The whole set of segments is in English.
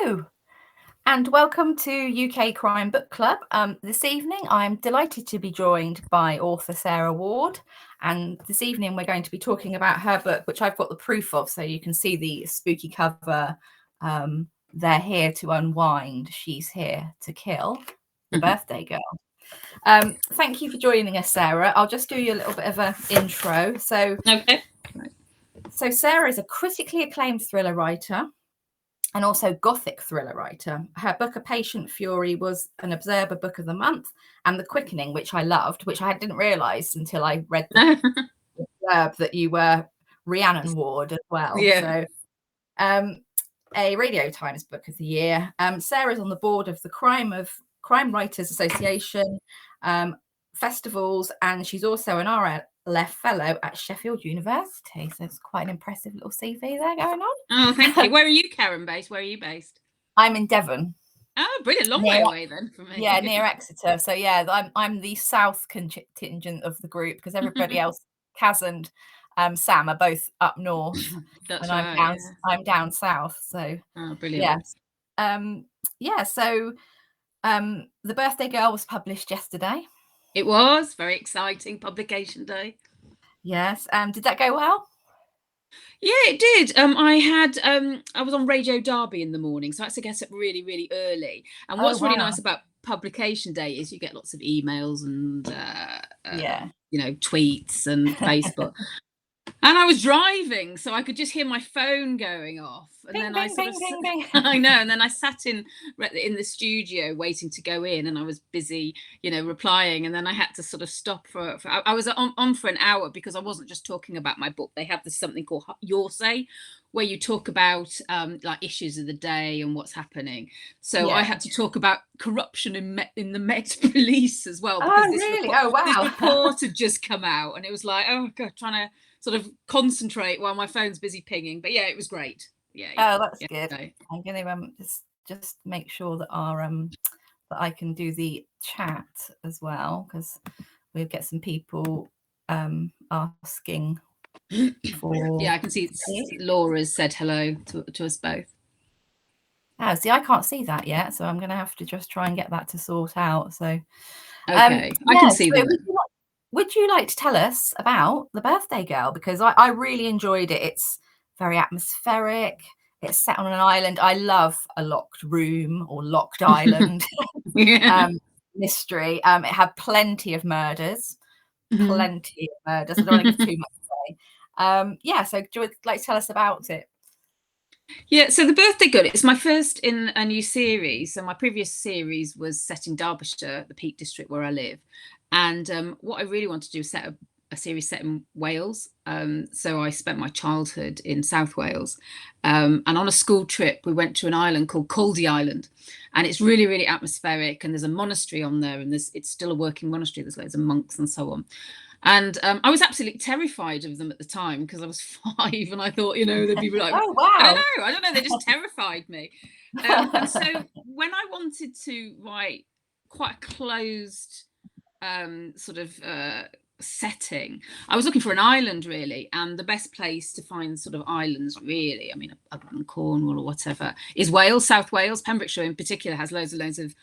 Hello, and welcome to UK Crime Book Club. This evening, I'm delighted to be joined by author Sarah Ward. And this evening, we're going to be talking about her book, which I've got the proof of, so you can see the spooky cover. They're here to unwind. She's here to kill. The Birthday Girl. Thank you for joining us, Sarah. I'll just do you a little bit of an intro. So Sarah is a critically acclaimed thriller writer and also Gothic thriller writer. Her book, A Patient Fury, was an Observer Book of the Month, and The Quickening, which I loved, which I didn't realise until I read the blurb that you were Rhiannon Ward as well. Yeah. So, a Radio Times Book of the Year. Sarah's on the board of the Crime Writers Association festivals, and she's also an RLF Fellow at Sheffield University. So it's quite an impressive little CV there going on. Oh, thank you. Where are you, Karen, based? Where are you based? I'm in Devon. Oh, brilliant. Long way away then from me. Yeah, near Exeter. So yeah, I'm the south contingent of the group because everybody else, Kaz and Sam, are both up north. That's and right. I'm down south. So brilliant. So The Birthday Girl was published yesterday. It was very exciting publication day. Yes. Did that go well? Yeah, it did. I was on Radio Derby in the morning, so I had to get up really, really early. And what's really nice about publication day is you get lots of emails and tweets and Facebook. And I was driving, so I could just hear my phone going off. And bing, then bing, bing. I know. And then I sat in the studio waiting to go in, and I was busy, replying. And then I had to sort of stop for I was on for an hour because I wasn't just talking about my book. They have something called Your Say, where you talk about like issues of the day and what's happening. So I had to talk about corruption in the Met Police as well. Because this report had just come out, and it was like, oh God, trying to sort of concentrate while my phone's busy pinging. But yeah, it was great. Yeah. Oh, that's good. I'm going to just make sure that that I can do the chat as well, because we'll get some people asking for. Yeah, I can see Laura's said hello to us both. Oh, see, I can't see that yet, so I'm going to have to just try and get that to sort out. So, okay, I can see that. Would you like to tell us about The Birthday Girl? Because I really enjoyed it. It's very atmospheric. It's set on an island. I love a locked room or locked island mystery. It had plenty of murders. Plenty of murders. I don't want to give too much away. So do you like to tell us about it? Yeah, so The Birthday Girl, it's my first in a new series. So my previous series was set in Derbyshire, the Peak District where I live. And what I really wanted to do was set a series set in Wales. So I spent my childhood in South Wales. And on a school trip, we went to an island called Caldy Island. And it's really, really atmospheric. And there's a monastery on there. And it's still a working monastery. There's loads of monks and so on. And I was absolutely terrified of them at the time because I was 5 and I thought, they'd be like, oh, wow. I don't know. They just terrified me. And so when I wanted to write quite a closed setting, I was looking for an island really, and the best place to find sort of islands really, I mean other than Cornwall or whatever, is Wales. South Wales, Pembrokeshire in particular, has loads of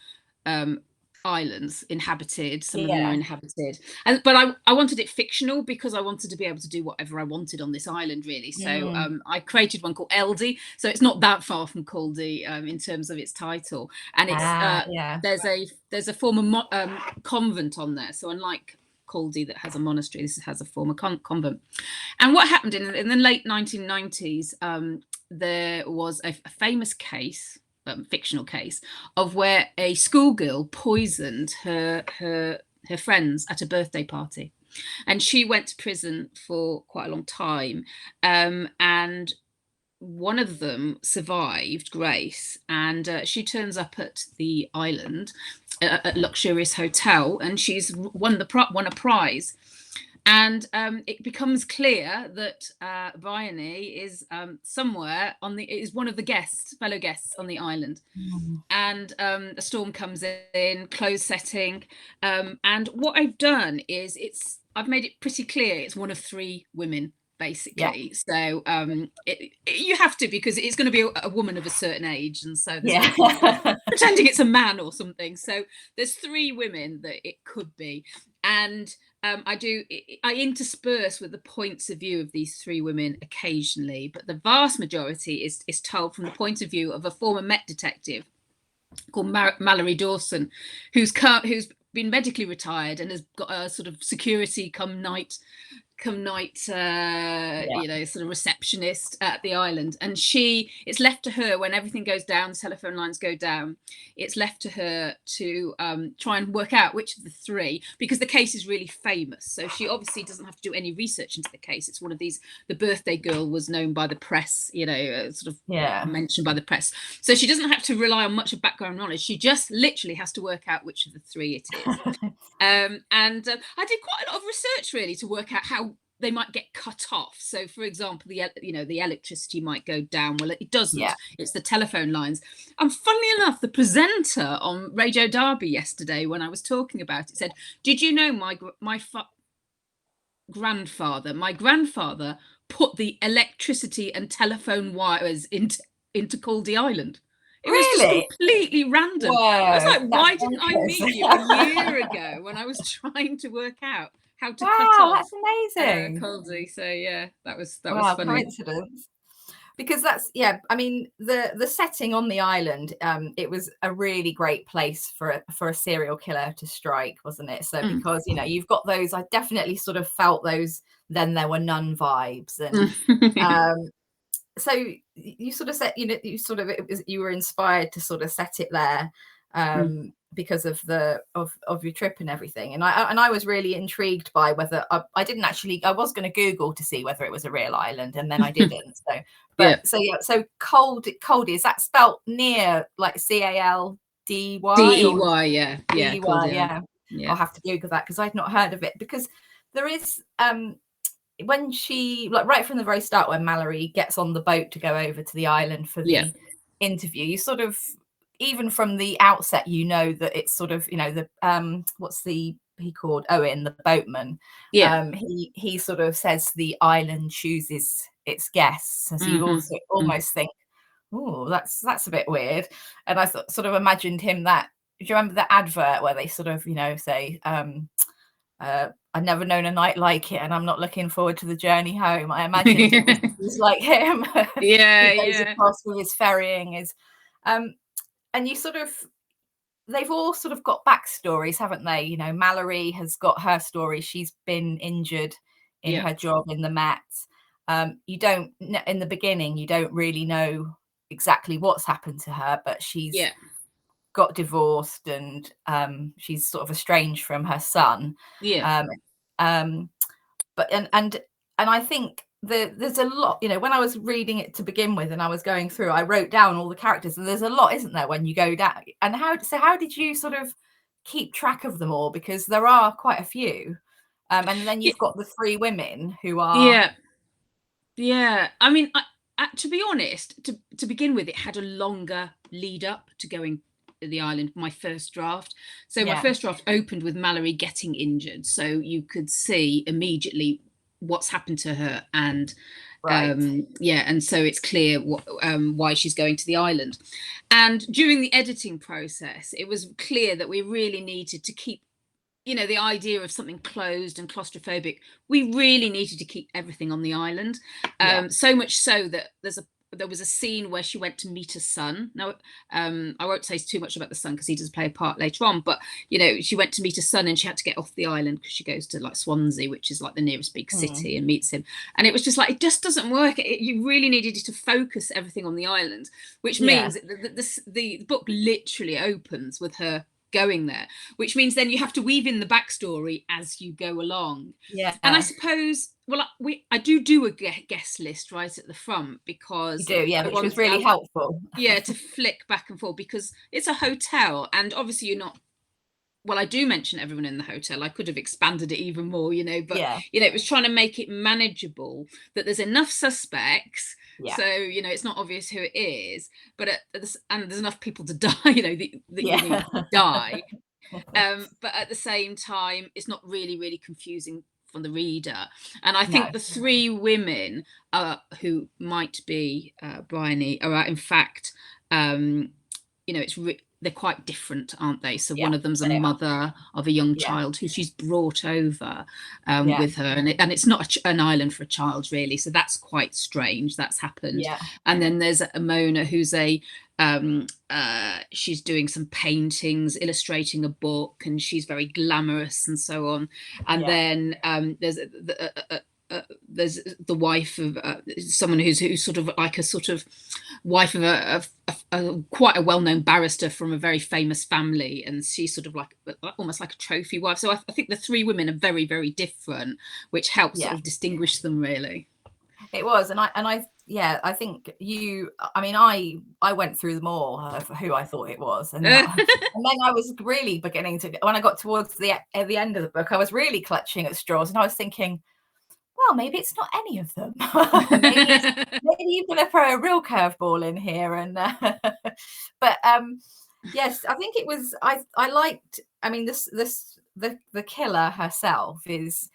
islands inhabited. Some of them are inhabited, but I wanted it fictional because I wanted to be able to do whatever I wanted on this island really. So I created one called Eldey, so it's not that far from Caldy in terms of its title, and it's there's a former convent on there, so unlike Caldy that has a monastery, this has a former convent. And what happened in the late 1990s, there was a famous case, fictional case, of where a schoolgirl poisoned her friends at a birthday party, and she went to prison for quite a long time, and one of them survived, Grace, and she turns up at the island, a luxurious hotel, and she's won a prize. And it becoms clear that Bryony is somewhere is one of the fellow guests on the island. And a storm comes in, closed setting. And what I've done is I've made it pretty clear it's one of 3 women, basically. So you have to, because it's going to be a woman of a certain age, and so there's Yeah. pretending it's a man or something. So there's 3 women that it could be, and I intersperse with the points of view of these 3 women occasionally, but the vast majority is told from the point of view of a former Met detective called Mallory Dawson, who's been medically retired and has got a sort of security come night you know, sort of receptionist at the island. And it's left to her, when everything goes down, the telephone lines go down, it's left to her to try and work out which of the 3, because the case is really famous, so she obviously doesn't have to do any research into the case. It's one of these, the birthday girl was known by the press, you know, sort of mentioned by the press, so she doesn't have to rely on much of background knowledge. She just literally has to work out which of the 3 it is. I did quite a lot of research really to work out how they might get cut off. So, for example, the electricity might go down. Well, it doesn't. Yeah. It's the telephone lines. And funnily enough, the presenter on Radio Derby yesterday, when I was talking about it, said, "Did you know my grandfather put the electricity and telephone wires into Caldy Island?" It was just completely random. Whoa, I was like, why didn't I meet you a year ago when I was trying to work out how to cut off? That's amazing. Caldy. So yeah, that was funny. Coincidence. Because I mean, the setting on the island, it was a really great place for a serial killer to strike, wasn't it? So because, you know, you've got those, I definitely sort of felt those Then There Were None vibes. And so you sort of said, you know, you were inspired to sort of set it there because of your trip and everything. And I was really intrigued by whether I was going to Google to see whether it was a real island, and then I didn't. So Caldy, is that spelt near like CALDY? DEY, yeah. I'll have to Google that because I'd not heard of it. Because there is when she, like, right from the very start, when Mallory gets on the boat to go over to the island for the interview, you sort of, even from the outset, you know that it's sort of, you know, the what's he called, Owen, the boatman. He sort of says the island chooses its guests, and so you also almost think, oh, that's a bit weird. And I sort of imagined him that. Do you remember the advert where they sort of, you know, say, I've never known a night like it, and I'm not looking forward to the journey home. I imagine it was like him. He goes across with his ferrying, and you sort of, they've all sort of got backstories, haven't they? You know, Mallory has got her story. She's been injured in her job in the Met. You don't, in the beginning, you don't really know exactly what's happened to her, but she's got divorced, and she's sort of estranged from her son. But I think there's a lot, you know, when I was reading it to begin with and I was going through, I wrote down all the characters, and there's a lot, isn't there, when you go down? And how did you sort of keep track of them all? Because there are quite a few, and then you've got the 3 women who are I mean, to be honest, to begin with, it had a longer lead up to going the island, my first draft. So my first draft opened with Mallory getting injured, so you could see immediately what's happened to her, and and so it's clear why she's going to the island. And during the editing process, it was clear that we really needed to keep, you know, the idea of something closed and claustrophobic. We really needed to keep everything on the island, so much so that there was a scene where she went to meet her son. Now, I won't say too much about the son because he does play a part later on, but, you know, she went to meet her son and she had to get off the island because she goes to like Swansea, which is like the nearest big city, and meets him. And it was just like, it just doesn't work. You really needed to focus everything on the island, which means the book literally opens with her going there, which means then you have to weave in the backstory as you go along. And I suppose, well, I do a guest list right at the front, because you do, which was really helpful. To flick back and forth, because it's a hotel, and obviously you're not, well, I do mention everyone in the hotel. I could have expanded it even more, you know, but you know, it was trying to make it manageable, that there's enough suspects, so, you know, it's not obvious who it is, but and there's enough people to die, you know, that die, but at the same time, it's not really confusing reader. And I think the three women who might be Bryony are in fact, they're quite different, aren't they? So one of them's a mother of a young child who she's brought over with her, and it's not an island for a child really, so that's quite strange that's happened. And then there's Mona, who's she's doing some paintings, illustrating a book, and she's very glamorous and so on. And then there's the wife of someone who's sort of like a sort of wife of a quite a well-known barrister from a very famous family, and she's sort of like almost like a trophy wife. So I think the three women are very, very different, which helps sort of distinguish them really. It was, and I think I went through them all of who I thought it was, and then I was really beginning to, when I got towards the end of the book, I was really clutching at straws, and I was thinking, well, maybe it's not any of them. maybe you're going to throw a real curveball in here, and but yes, I think it was. I liked. I mean, the killer herself is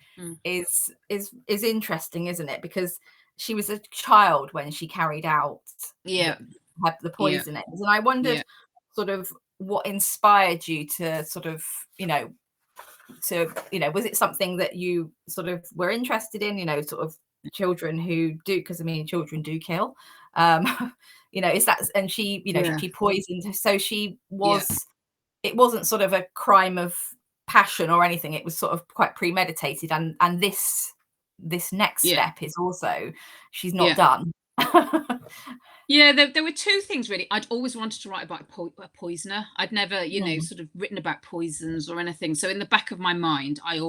interesting, isn't it? Because she was a child when she carried out the poisonings, and I wondered sort of what inspired you to sort of was it something that you sort of were interested in, sort of children who do, because I mean children do kill, is that, and she she poisoned, so she was it wasn't sort of a crime of passion or anything, it was sort of quite premeditated, and this next step is also she's not done. There were two things really. I'd always wanted to write about a poisoner. I'd never, sort of written about poisons or anything. So in the back of my mind, I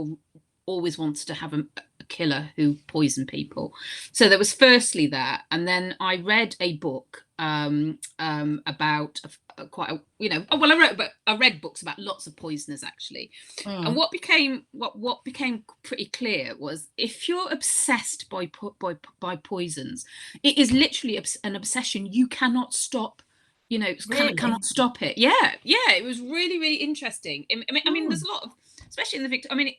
always wanted to have a killer who poisoned people. So there was firstly that, and then I read a book about I read books about lots of poisoners actually, and what became pretty clear was if you're obsessed by poisons, it is literally an obsession you cannot stop. Cannot stop it. It was really, really interesting. I mean there's a lot of, especially in the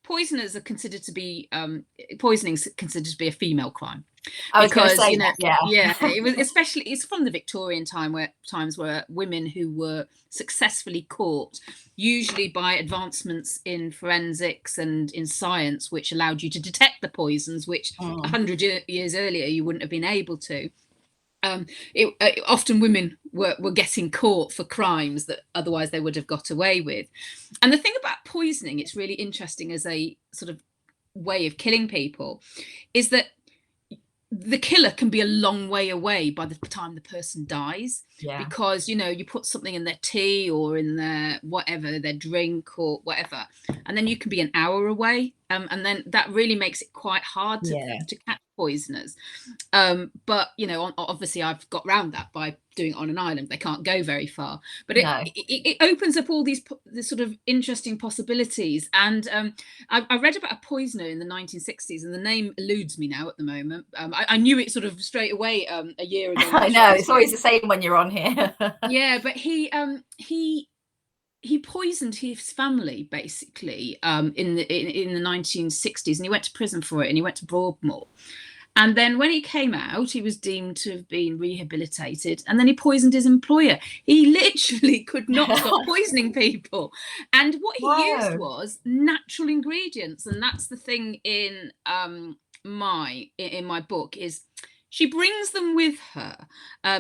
poisoners are considered to be poisoning is considered to be a female crime. I was going to say that, it was, especially it's from the Victorian times where women who were successfully caught, usually by advancements in forensics and in science, which allowed you to detect the poisons, which 100 years earlier you wouldn't have been able to. Often women were getting caught for crimes that otherwise they would have got away with. And the thing about poisoning, it's really interesting as a sort of way of killing people, is that the killer can be a long way away by the time the person dies, because you put something in their tea or in their whatever, their drink or whatever, and then you can be an hour away, and then that really makes it quite hard to catch poisoners. But obviously I've got around that by doing it on an island. They can't go very far, but it opens up all these sort of interesting possibilities. And I read about a poisoner in the 1960s, and the name eludes me now at the moment. I knew it sort of straight away a year ago. I know, it's always the same when you're on here. But he poisoned his family basically in the 1960s, and he went to prison for it, and he went to Broadmoor. And then when he came out, he was deemed to have been rehabilitated, and then he poisoned his employer. He literally could not stop poisoning people. And what he used was natural ingredients. And that's the thing in my book, is she brings them with her.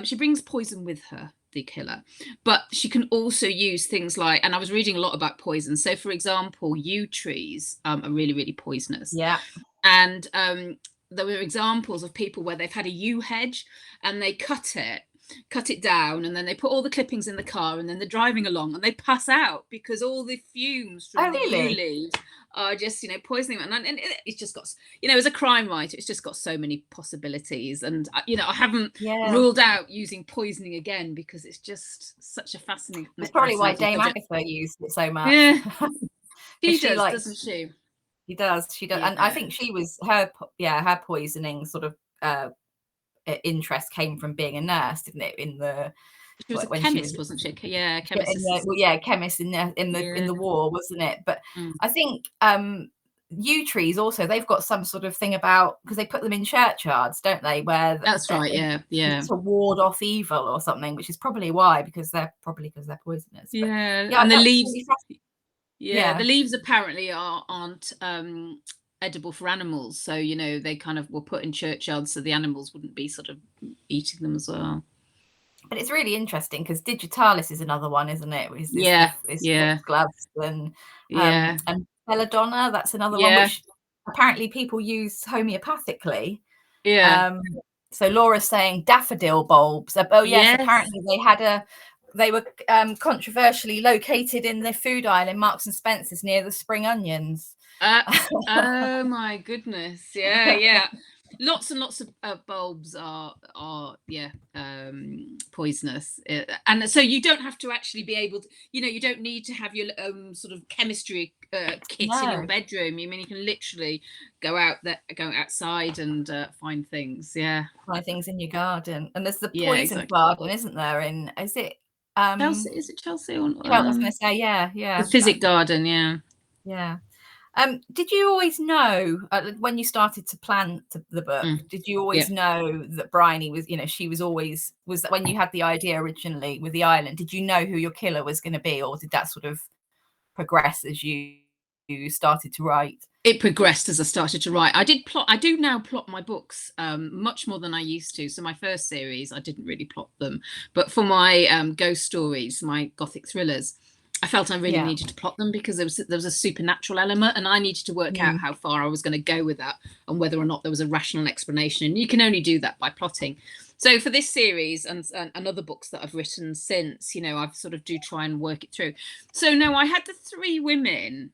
She brings poison with her, the killer, but she can also use things like, and I was reading a lot about poison. So for example, yew trees are really, really poisonous. And there were examples of people where they've had a yew hedge and they cut it down, and then they put all the clippings in the car, and then they're driving along and they pass out because all the fumes from the yew leaves are just poisoning them. And it's just got, as a crime writer, it's just got so many possibilities. And I haven't ruled out using poisoning again, because it's just such a fascinating. That's probably why Dame Agatha used it so much. She does, doesn't she? She does, and I think she was her poisoning sort of interest came from being a nurse, didn't it? She was a chemist, wasn't she? Chemist. Chemist in the war, wasn't it? But I think yew trees also, they've got some sort of thing about, because they put them in churchyards, don't they, where That's right. Yeah. to ward off evil or something, which is probably why, because they're poisonous. But Yeah. yeah, And the that's leaves. really fascinating. Yeah, the leaves apparently aren't edible for animals. So, you know, they kind of were put in churchyards so the animals wouldn't be sort of eating them as well. But it's really interesting because digitalis is another one, isn't it? Yeah. Foxgloves and belladonna. That's another one which apparently people use homeopathically. Yeah. So Laura's saying daffodil bulbs. Oh yes, apparently they were controversially located in the food aisle in Marks and Spencer's near the spring onions. Oh my goodness. Yeah. Lots and lots of bulbs are poisonous, and so you don't have to actually be able to, you know, you don't need to have your own sort of chemistry kit in your bedroom. I mean, you can literally go outside and find things. Find things in your garden. And there's the poison garden, isn't there? Is it Chelsea? Is it Chelsea or I was going to say the Physic Garden. Yeah. Did you always know when you started to plan the book? Did you always know that Bryony was, you know, she was always, was that when you had the idea originally with the island, did you know who your killer was going to be, or did that sort of progress as you started to write? It progressed as I started to write. I do now plot my books much more than I used to. So my first series, I didn't really plot them, but for my ghost stories, my gothic thrillers, I felt I really needed to plot them because there was a supernatural element, and I needed to work out how far I was going to go with that and whether or not there was a rational explanation. And you can only do that by plotting. So for this series and other books that I've written since, you know, I've sort of do try and work it through. So no, I had the 3 women,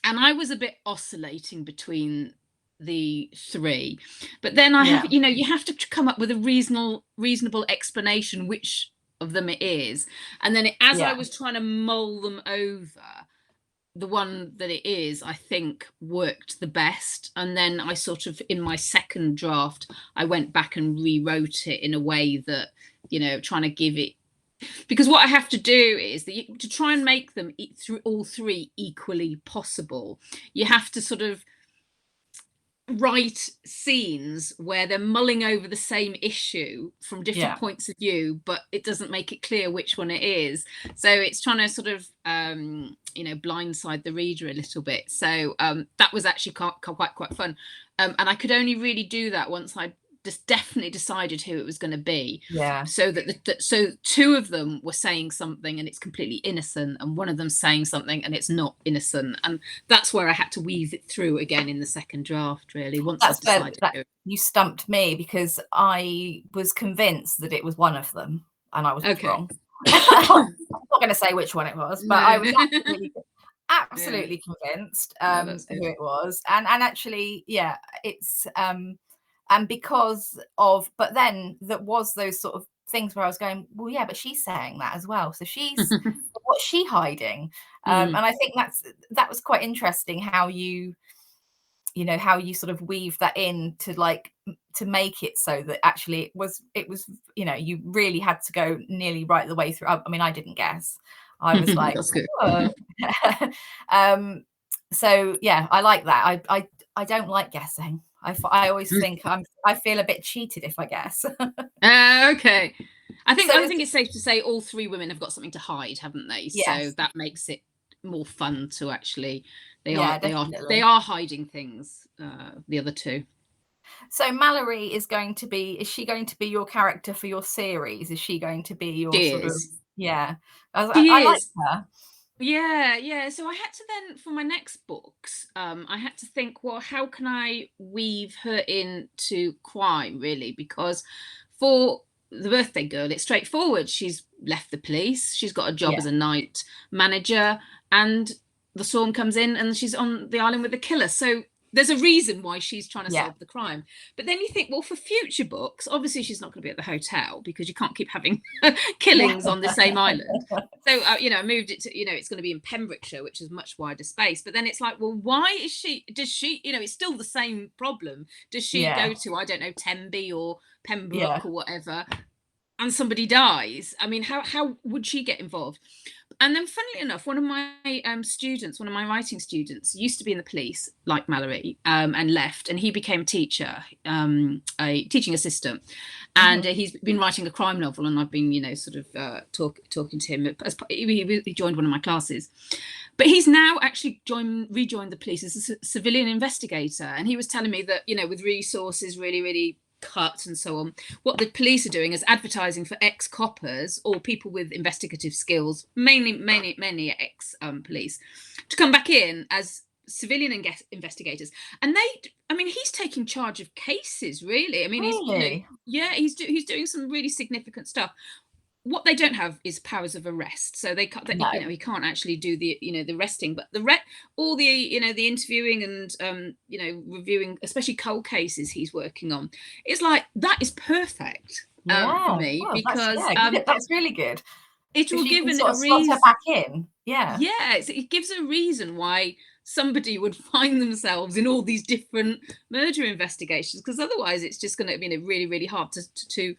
and I was a bit oscillating between the 3. But then I have, you know, you have to come up with a reasonable explanation which of them it is, and then I was trying to mull them over, the one that it is I think worked the best. And then I sort of, in my second draft, I went back and rewrote it in a way that, you know, trying to give it, because what I have to do is to try and make them through all 3 equally possible, you have to sort of write scenes where they're mulling over the same issue from different points of view, but it doesn't make it clear which one it is. So it's trying to sort of you know, blindside the reader a little bit. So that was actually quite fun, and I could only really do that once I just definitely decided who it was going to be. So that so 2 of them were saying something and it's completely innocent, and one of them saying something and it's not innocent, and that's where I had to weave it through again in the second draft, really. Once I decided you stumped me, because I was convinced that it was one of them and I was wrong. I'm not going to say which one it was, but I was absolutely convinced who it was, and actually it's and because of, but then that was those sort of things where I was going, well, but she's saying that as well, so she's what's she hiding? And I think that was quite interesting how you know how you sort of weave that in to make it so that actually it was you know, you really had to go nearly right the way through. I mean, I didn't guess. I was like, that's good. So I like that. I don't like guessing. I always think I feel a bit cheated if I guess. Okay. I think it's safe to say all 3 women have got something to hide, haven't they? Yes. So that makes it more fun to actually, they are hiding things, the other 2. So Mallory is she going to be your character for your series? Is she going to be your sort of I like her. Yeah. So I had to then, for my next books, I had to think, well, how can I weave her into crime, really? Because for the birthday girl, it's straightforward. She's left the police. She's got a job as a night manager, and the storm comes in and she's on the island with the killer. So there's a reason why she's trying to solve the crime. But then you think, well, for future books, obviously she's not going to be at the hotel because you can't keep having killings on the same island. So, you know, I moved it to, you know, it's going to be in Pembrokeshire, which is much wider space. But then it's like, well, does she, you know, it's still the same problem. Does she go to, I don't know, Tenby or Pembroke or whatever, and somebody dies? I mean, how would she get involved? And then, funnily enough, one of my students, one of my writing students, used to be in the police, like Mallory, and left, and he became a teacher, a teaching assistant, and he's been writing a crime novel, and I've been, sort of talking to him. He joined one of my classes, but he's now actually rejoined the police as a civilian investigator, and he was telling me that, with resources really cut and so on, what the police are doing is advertising for ex-coppers or people with investigative skills, mainly ex-police, to come back in as civilian investigators. And he's taking charge of cases, really. I mean, Really? he's doing some really significant stuff. What they don't have is powers of arrest, so he can't actually do the arresting, but all the the interviewing and reviewing, especially cold cases he's working on, is like, that is perfect for me, because that's really good. It will give a reason back in. It gives a reason why somebody would find themselves in all these different murder investigations, because otherwise it's just going to be really hard to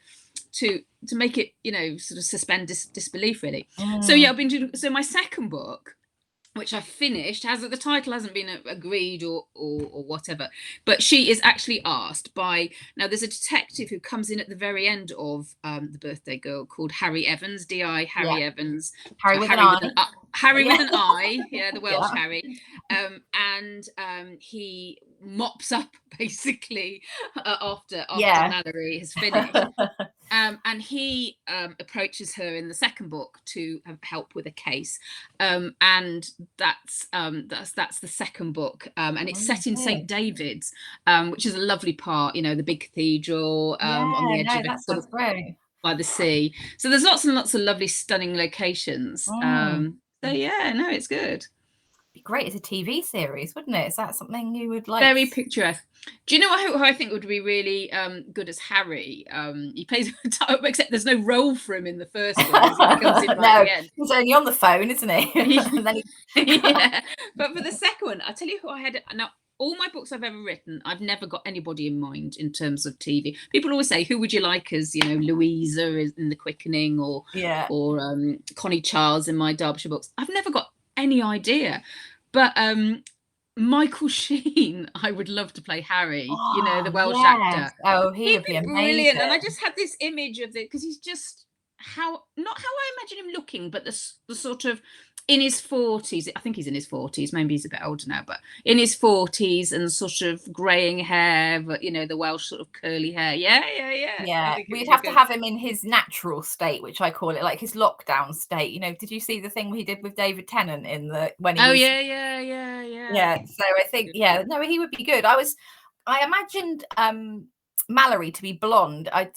make it, sort of suspend disbelief, really. So I've been doing, so my second book, which I finished, the title hasn't been agreed or whatever, but she is actually asked by, now there's a detective who comes in at the very end of The Birthday Girl, called Harry Evans, D.I. Harry Evans. Harry with an I. Harry with an I, the Welsh Harry. And he mops up, basically, after Mallory has finished. And he approaches her in the second book to help with a case, and that's the second book, and it's set in St. David's, which is a lovely part, the big cathedral on the edge of it, sort of great. By the sea. So there's lots and lots of lovely, stunning locations. It's good. Be great as a TV series, wouldn't it? Is that something you would like? Very picturesque. Do you know who I think would be really good as Harry? He plays, except there's no role for him in the first one. He comes in right at the end. He's only on the phone, isn't he? But for the second one, I'll tell you who I had. Now, all my books I've ever written, I've never got anybody in mind in terms of TV. People always say, who would you like as, Louisa in The Quickening, or Connie Charles in my Derbyshire books? I've never got any idea, but Michael Sheen, I would love to play Harry, the Welsh actor. He'd be brilliant. And I just had this image of it, because he's just not how I imagine him looking, but the sort of in his 40s. I think he's in his 40s, maybe he's a bit older now, but in his 40s, and sort of greying hair, but the Welsh sort of curly hair. We'd have to have him in his natural state, which I call it, like his lockdown state. Did you see the thing he did with David Tennant when he so I think he would be good. I imagined Mallory to be blonde. I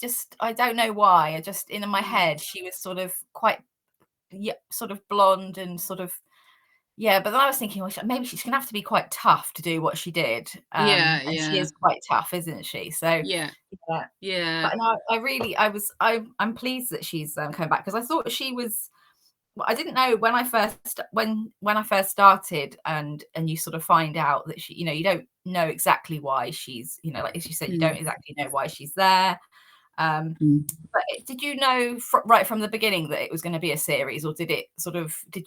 don't know why. In my head she was sort of quite sort of blonde and sort of but then I was thinking, well, maybe she's gonna have to be quite tough to do what she did. And she is quite tough, isn't she? So but no, I'm pleased that she's coming back, because I thought she was, I didn't know when I first started, and you sort of find out that she, you don't know exactly why she's, like as you said, you don't exactly know why she's there. But did you know right from the beginning that it was going to be a series, or did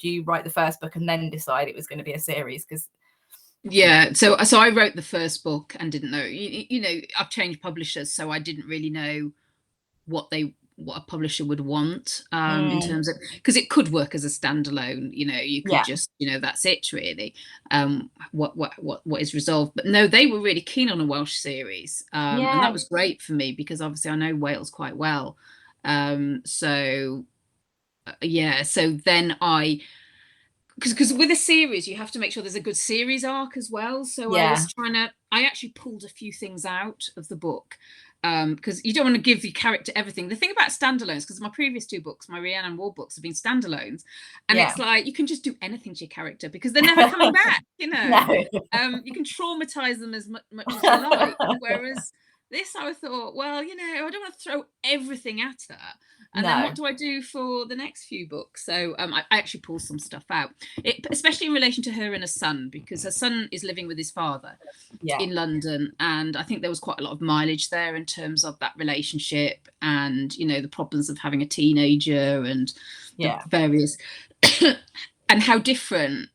you write the first book and then decide it was going to be a series? Because so I wrote the first book and didn't know, I've changed publishers, so I didn't really know what a publisher would want in terms of, because it could work as a standalone, you could just, that's it really, what is resolved. But no, they were really keen on a Welsh series, and that was great for me, because obviously I know Wales quite well. So then because with a series you have to make sure there's a good series arc as well, so I actually pulled a few things out of the book, because you don't want to give the character everything. The thing about standalones, because my previous two books, my Rhiannon Ward books, have been standalones, and it's like you can just do anything to your character, because they're never coming back. You can traumatize them as much as you like. Whereas this, I thought, well, I don't want to throw everything at her. And then what do I do for the next few books? So I actually pulled some stuff out, especially in relation to her and her son, because her son is living with his father in London. And I think there was quite a lot of mileage there in terms of that relationship, and, the problems of having a teenager, and the various and how different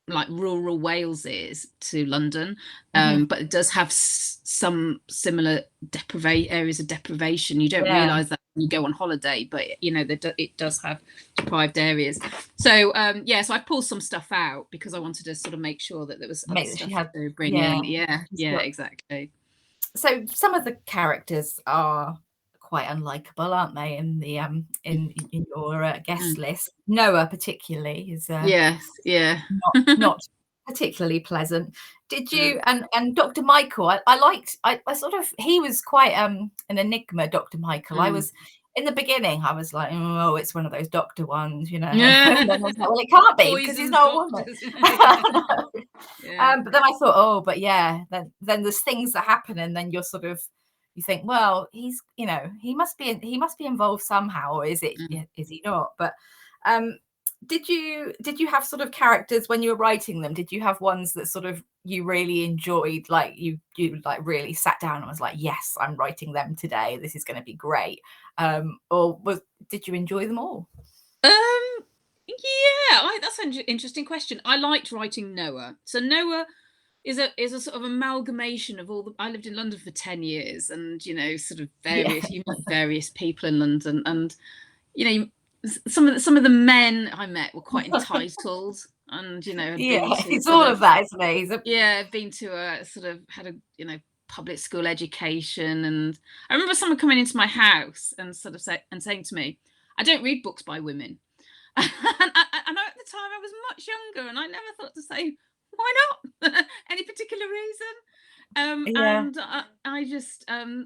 like rural Wales is to London, but it does have some similar areas of deprivation. You don't realise that when you go on holiday, but it does have deprived areas. So so I pulled some stuff out because I wanted to sort of make sure that there was other stuff to bring in. Yeah, exactly. So some of the characters are quite unlikable, aren't they? In the in your guest list, Noah particularly is not particularly pleasant. Did you and Dr. Michael? I liked. I sort of he was quite an enigma. Dr. Michael. I was in the beginning. I was like, oh, it's one of those doctor ones, and then I was like, well, it can't be because he's not a woman. But then I thought, oh, but then there's things that happen, and then you're sort of. You think, well, he's, he must be involved somehow, or is he not? But did you have sort of characters when you were writing them? Did you have ones that sort of you really enjoyed, like you like really sat down and was like, yes, I'm writing them today. This is going to be great. Or did you enjoy them all? That's an interesting question. I liked writing Noah. So Noah is a sort of amalgamation of all the. I lived in London for 10 years, and sort of various you meet various people in London, and some of the men I met were quite entitled, and he's all of that, isn't he? I've been to a sort of had a public school education, and I remember someone coming into my house and sort of saying to me, "I don't read books by women," and at the time I was much younger, and I never thought to say, why not? Any particular reason? And I just so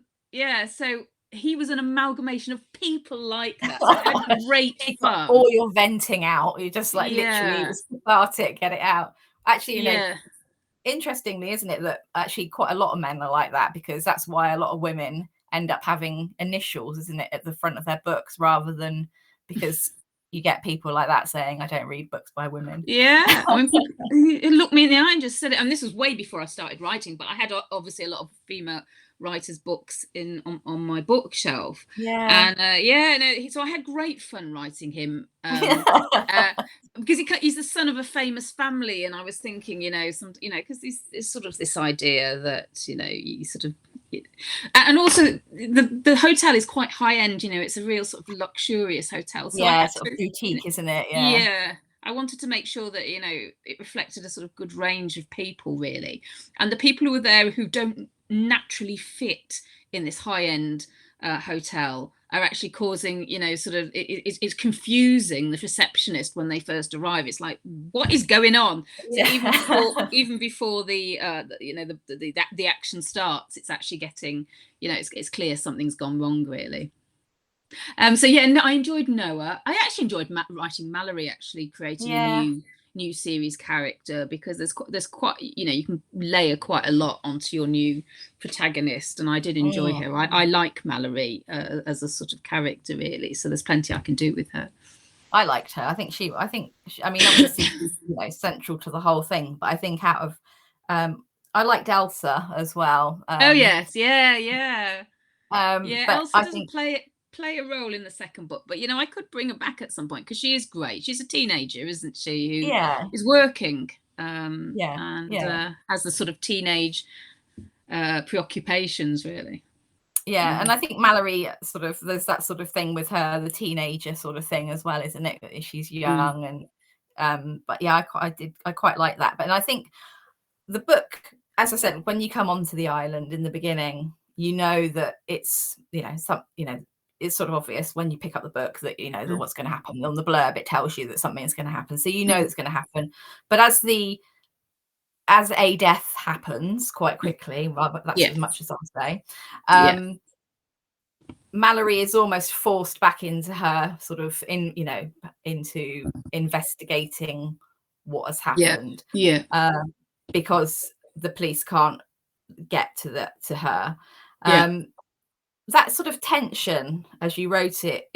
he was an amalgamation of people like that. So I had great fun. All you're venting out, you just like literally just start it, get it out. Actually, interestingly, isn't it, that actually quite a lot of men are like that, because that's why a lot of women end up having initials, isn't it, at the front of their books, rather than because you get people like that saying, I don't read books by women. I mean, it looked me in the eye and just said it. And this was way before I started writing, but I had obviously a lot of female writers' books on my bookshelf. So I had great fun writing him because he's the son of a famous family, and I was thinking, because there's sort of this idea that you sort of. And also the hotel is quite high end, it's a real sort of luxurious hotel, so sort of boutique, isn't it? I wanted to make sure that it reflected a sort of good range of people, really, and the people who were there who don't naturally fit in this high end hotel are actually causing, sort of it's confusing the receptionist when they first arrive. It's like, what is going on? So even before the action starts, it's actually getting, it's clear something's gone wrong, really. I enjoyed Noah. I actually enjoyed writing Mallory, actually creating a new series character, because there's quite, you can layer quite a lot onto your new protagonist, and I did enjoy her. I like Mallory as a sort of character, really, so there's plenty I can do with her. I liked her. I think she I mean, obviously she's central to the whole thing, but I think out of I liked Elsa as well. Elsa I doesn't play a role in the second book, but I could bring her back at some point, because she is great. She's a teenager, isn't she, who is working and has the sort of teenage preoccupations, really. And I think Mallory sort of, there's that sort of thing with her, the teenager sort of thing as well, isn't it? She's young and but I quite like that. But I think the book, as I said, when you come onto the island in the beginning, that it's it's sort of obvious when you pick up the book that that what's going to happen. On the blurb, it tells you that something's going to happen, so it's going to happen. But as a death happens quite quickly, well, that's as much as I'll say. Mallory is almost forced back into her sort of into investigating what has happened. Because the police can't get to her. That sort of tension as you wrote it,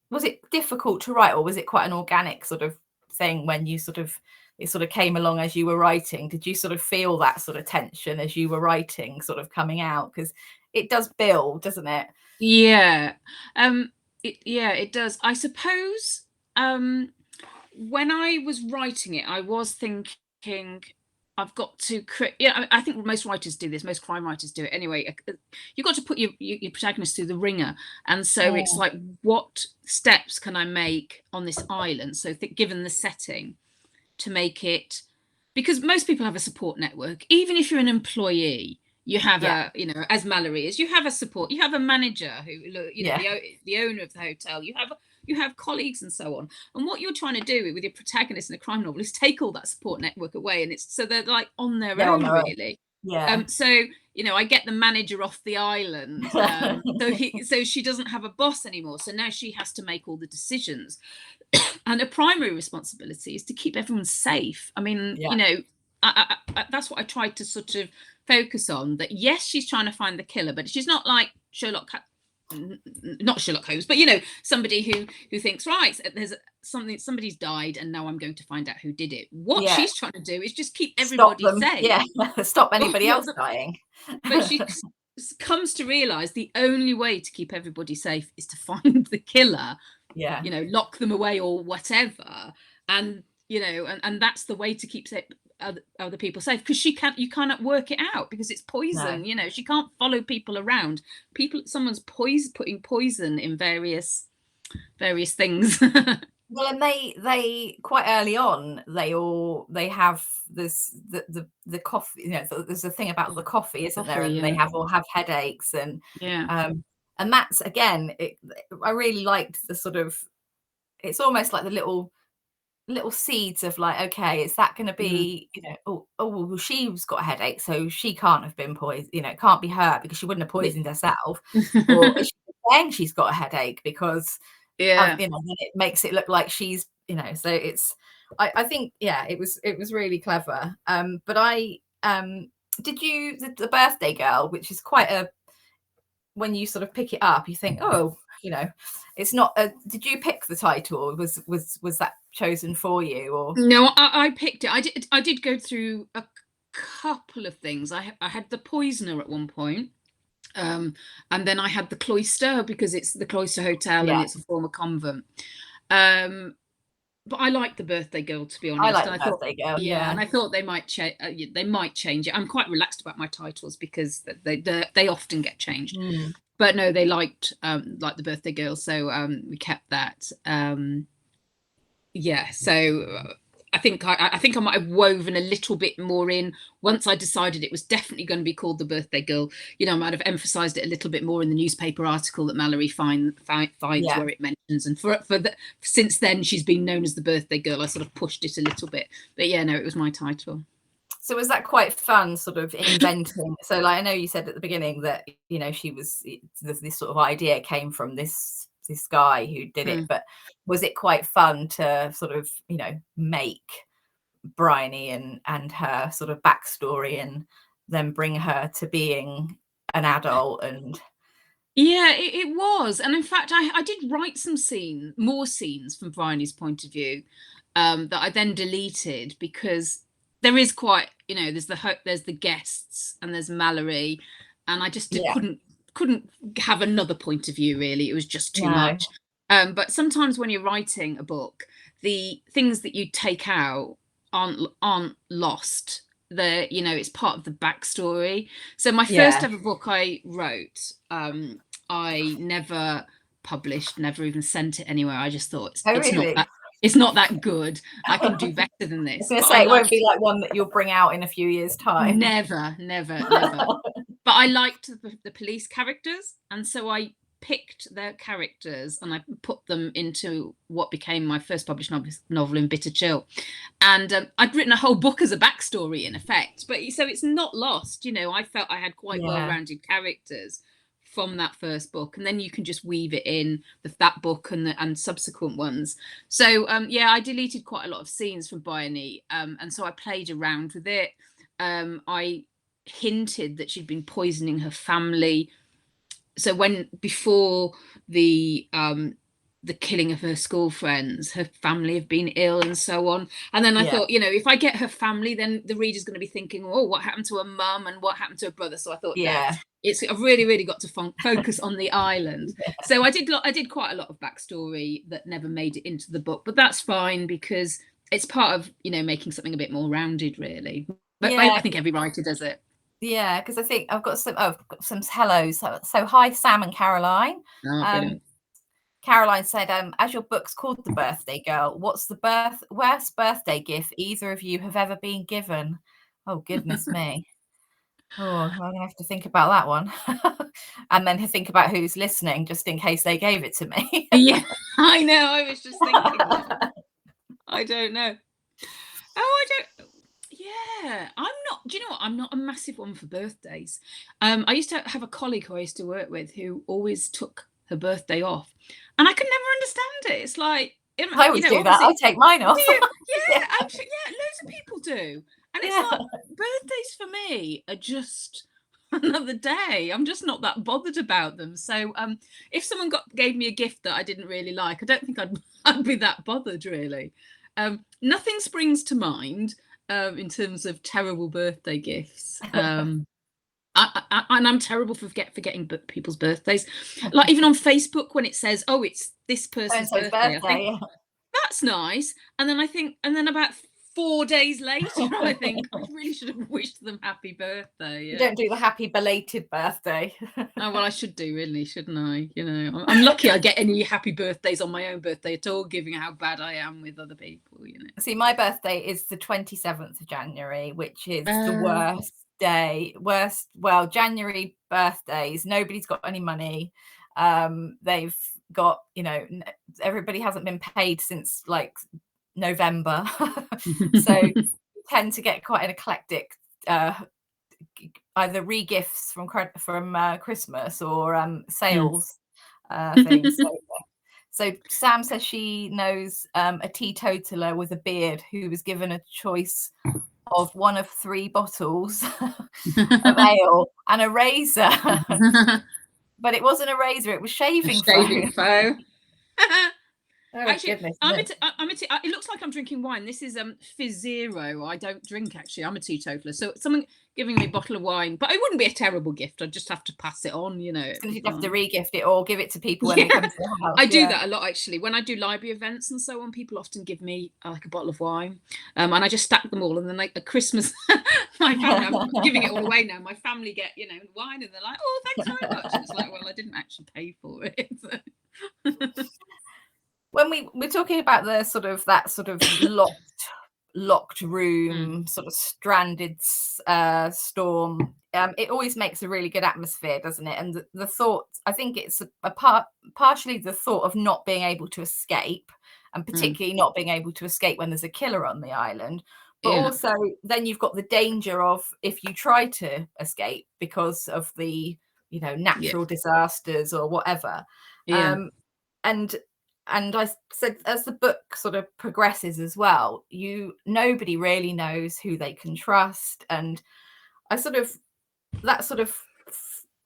was it difficult to write, or was it quite an organic sort of thing when you it sort of came along as you were writing? Did you sort of feel that sort of tension as you were writing sort of coming out? Because it does build, doesn't it? It does. I suppose when I was writing it, I was thinking I've got to create. Yeah, I think most writers do this. Most crime writers do it anyway. You've got to put your protagonist through the ringer, and so it's like, what steps can I make on this island? So, given the setting, to make it, because most people have a support network. Even if you're an employee, you have a, you know, as Mallory is, you have a support. You have a manager who, you know, the owner of the hotel. You have colleagues and so on. And what you're trying to do with your protagonist in a crime novel is take all that support network away, and it's so they're like on their own, really. So, you know, I get the manager off the island, so she doesn't have a boss anymore. So now she has to make all the decisions, and her primary responsibility is to keep everyone safe. I mean, you know, I that's what I tried to sort of focus on. That yes, she's trying to find the killer, but she's not like not Sherlock Holmes, but you know, somebody who thinks, right, there's somebody's died, and now I'm going to find out who did it. What she's trying to do is just keep everybody safe. Stop anybody else dying. But she comes to realize the only way to keep everybody safe is to find the killer. You know, lock them away or whatever, and you know, and that's the way to keep other people safe, because you cannot work it out because it's poison. You know, she can't follow people around. Someone's putting poison in various things. Well, and they quite early on they have this the coffee. You know, there's a thing about the coffee, isn't there? And they all have headaches, and and that's again. I really liked the sort of. It's almost like the little seeds of like, okay, is that going to be, you know, well, she's got a headache, so she can't have been poisoned. You know, it can't be her because she wouldn't have poisoned herself. Or is she saying she's got a headache because, you know, then it makes it look like she's, you know. So it's, I think, it was really clever. But I did you the Birthday Girl, which is quite a, when you sort of pick it up, you think, oh, you know, it's not a, did you pick the title, or was that chosen for you? Or no, I picked it. I did go through a couple of things. I had The Poisoner at one point, and then I had The Cloister, because it's the Cloister Hotel and it's a former convent. But I like The Birthday Girl, to be honest. I like The Birthday Girl, and I thought they might change. They might change it. I'm quite relaxed about my titles because they often get changed. But no, they liked The Birthday Girl, so we kept that. So I think I might have woven a little bit more in once I decided it was definitely going to be called The Birthday Girl. You know, I might have emphasised it a little bit more in the newspaper article that Mallory finds where it mentions. And since then, she's been known as The Birthday Girl. I sort of pushed it a little bit, but yeah, no, it was my title. So was that quite fun, sort of inventing? So, like, I know you said at the beginning that, you know, this sort of idea came from this guy who did it, but was it quite fun to sort of, you know, make Bryony and her sort of backstory and then bring her to being an adult? And yeah, it was. And in fact, I did write more scenes from Bryony's point of view that I then deleted, because there is quite, you know, there's the guests and there's Mallory, and I just couldn't have another point of view, really. It was just too much. But sometimes when you're writing a book, the things that you take out aren't lost. You know, it's part of the backstory. So my first ever book I wrote, I never published, never even sent it anywhere. I just thought it's not that good. I can do better than this. I was going to say, it won't be like one that you'll bring out in a few years' time. Never. But I liked the police characters, and so I picked their characters and I put them into what became my first published novel, In Bitter Chill. And I'd written a whole book as a backstory, in effect. But so it's not lost. You know, I felt I had quite well-rounded characters from that first book, and then you can just weave it in that book and subsequent ones. So I deleted quite a lot of scenes from Bryony, and so I played around with it. I hinted that she'd been poisoning her family. So before the killing of her school friends, her family have been ill and so on. And then I thought, you know, if I get her family, then the reader's going to be thinking, oh, what happened to her mum and what happened to her brother? So I thought, I've really got to focus on the island. So I did quite a lot of backstory that never made it into the book, but that's fine because it's part of, you know, making something a bit more rounded, really. But I think every writer does it. Yeah, because I think I've got some hellos. So hi, Sam and Caroline. Caroline said, as your book's called The Birthday Girl, what's the worst birthday gift either of you have ever been given? Oh, goodness me. Oh, I'm going to have to think about that one. And then think about who's listening, just in case they gave it to me. Yeah, I know. I was just thinking that. I don't know. Oh, I don't. Yeah, I'm not. Do you know what? I'm not a massive one for birthdays. I used to have a colleague who I used to work with who always took her birthday off, and I could never understand it. It's like I always do that. I take mine off. Yeah, loads of people do, and it's like birthdays for me are just another day. I'm just not that bothered about them. So, if someone gave me a gift that I didn't really like, I don't think I'd be that bothered really. Nothing springs to mind in terms of terrible birthday gifts. And I'm terrible for forgetting people's birthdays. Like even on Facebook when it says, "Oh, it's this person's birthday," I think, that's nice. And then about 4 days later, I think I really should have wished them happy birthday. Yeah. You don't do the happy belated birthday. Oh, well, I should do, really, shouldn't I? You know, I'm lucky I get any happy birthdays on my own birthday at all, given how bad I am with other people, you know. See, my birthday is the 27th of January, which is the worst day. Well, January birthdays, nobody's got any money. They've got, you know, everybody hasn't been paid since like November. So you tend to get quite an eclectic either re-gifts from Christmas or sales things. So Sam says she knows a teetotaler with a beard who was given a choice of one of 3 bottles of ale and a razor. But it wasn't a razor, it was shaving foam. Oh, actually, it looks like I'm drinking wine. This is Fizz Zero. I don't drink, actually. I'm a teetotaler. So someone giving me a bottle of wine, but it wouldn't be a terrible gift. I'd just have to pass it on, you know. You'd have to re-gift it or give it to people when they come to the house. I do that a lot, actually. When I do library events and so on, people often give me like a bottle of wine, and I just stack them all. And then like at Christmas, my family, I'm giving it all away now. My family get, you know, wine, and they're like, "Oh, thanks very much." And it's like, well, I didn't actually pay for it. So. When we're talking about the sort of locked room, sort of stranded storm, it always makes a really good atmosphere, doesn't it? And the thought, I think it's partially the thought of not being able to escape, and particularly not being able to escape when there's a killer on the island. But also then you've got the danger of if you try to escape because of the, you know, natural disasters or whatever. And I said, as the book sort of progresses as well, nobody really knows who they can trust. And that sort of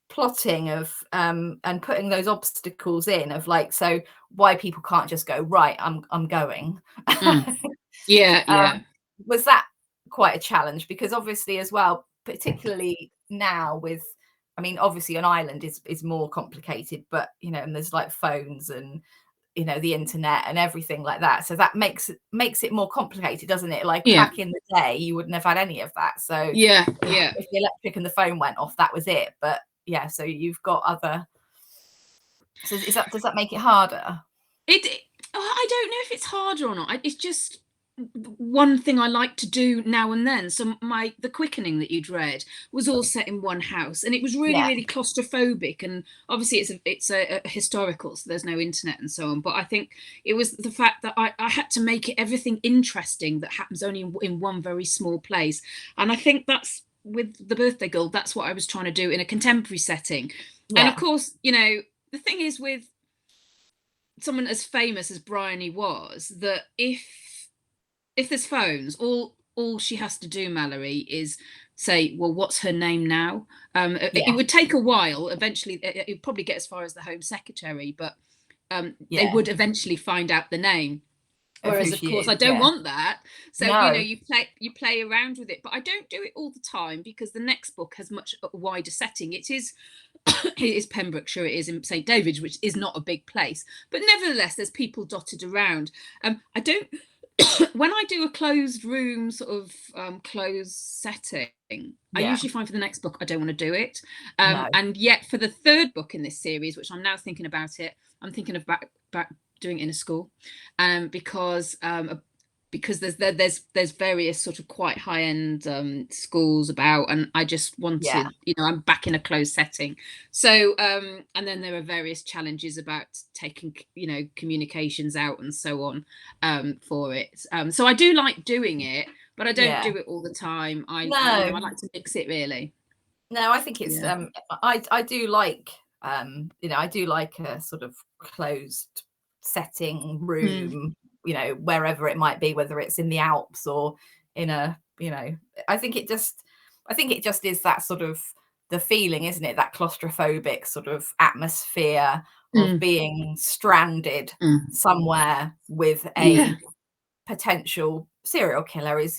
plotting of and putting those obstacles in of like, so why people can't just go, right, I'm going. Was that quite a challenge? Because obviously as well, particularly now with, I mean, obviously an island is more complicated, but you know, and there's like phones and, you know, the internet and everything like that, so that makes it more complicated, doesn't it? Like back in the day you wouldn't have had any of that. So if the electric and the phone went off, that was it. But so you've got other, so does that make it harder? I don't know if it's harder or not. It's just one thing I like to do now and then. So the Quickening that you'd read was all set in one house, and it was really claustrophobic. And obviously it's a historical, so there's no internet and so on. But I think it was the fact that I had to make it everything interesting that happens only in one very small place. And I think that's with The Birthday Girl, that's what I was trying to do in a contemporary setting. And of course, you know, the thing is with someone as famous as Bryony was, that if there's phones, all she has to do, Mallory, is say, well, what's her name now? It would take a while. Eventually, it'd probably get as far as the Home Secretary, but they would eventually find out the name. Whereas, of course, I don't want that. So, No. you play around with it, but I don't do it all the time because the next book has much wider setting. It is it is Pembrokeshire, it is in St David's, which is not a big place, but nevertheless, there's people dotted around. I don't when I do a closed room sort of closed setting, I usually find for the next book I don't want to do it. No. And yet for the third book in this series, which I'm now thinking about it, I'm thinking about doing it in a school, because there's various sort of quite high-end schools about, and I just wanted, I'm back in a closed setting. So and then there are various challenges about taking communications out and so on for it. So I do like doing it, but I don't do it all the time. I like to mix it, really. No, I think it's I do like I do like a sort of closed setting room, wherever it might be, whether it's in the Alps or in a, I think it just is that sort of the feeling, isn't it? That claustrophobic sort of atmosphere of being stranded somewhere with a potential serial killer is,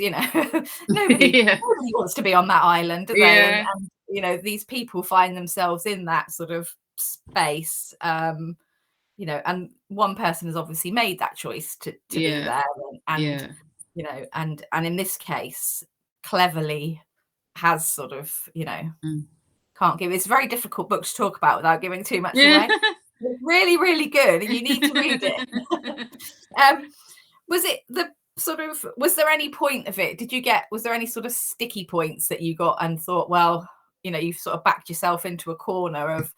nobody wants to be on that island, do they? And these people find themselves in that sort of space, and one person has obviously made that choice to be there, and in this case cleverly has sort of can't give. It's a very difficult book to talk about without giving too much away. It's really, really good, and you need to read it. Was there any point of it, was there any sort of sticky points that you got and thought, well, you've sort of backed yourself into a corner of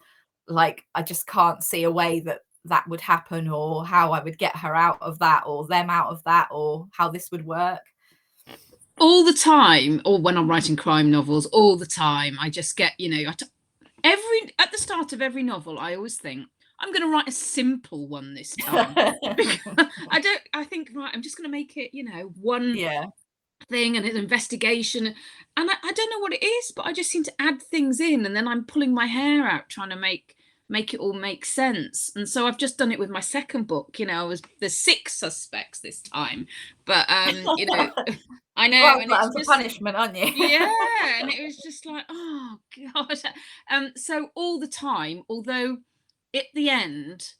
like, I just can't see a way that would happen, or how I would get her out of that, or them out of that, or how this would work? All the time, or when I'm writing crime novels, all the time, I just get, at the start of every novel, I always think, I'm going to write a simple one this time. I think, right, I'm just going to make it, one thing and an investigation. And I don't know what it is, but I just seem to add things in, and then I'm pulling my hair out trying to make it all make sense. And so I've just done it with my second book. There's 6 suspects this time, but I know, well, and it's just punishment, aren't you? And it was just like, oh god. So all the time, although at the end,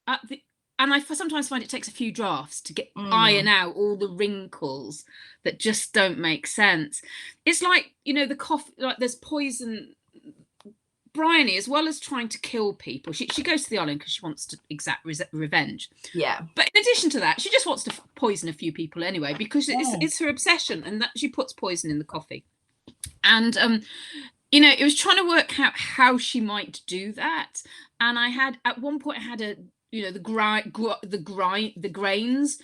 and I sometimes find it takes a few drafts to iron out all the wrinkles that just don't make sense. It's like, the coffee, like there's poison. Bryony, as well as trying to kill people, she goes to the island because she wants to exact revenge. But in addition to that, she just wants to poison a few people anyway, because it's her obsession, and that she puts poison in the coffee. And it was trying to work out how she might do that. And at one point I had the grains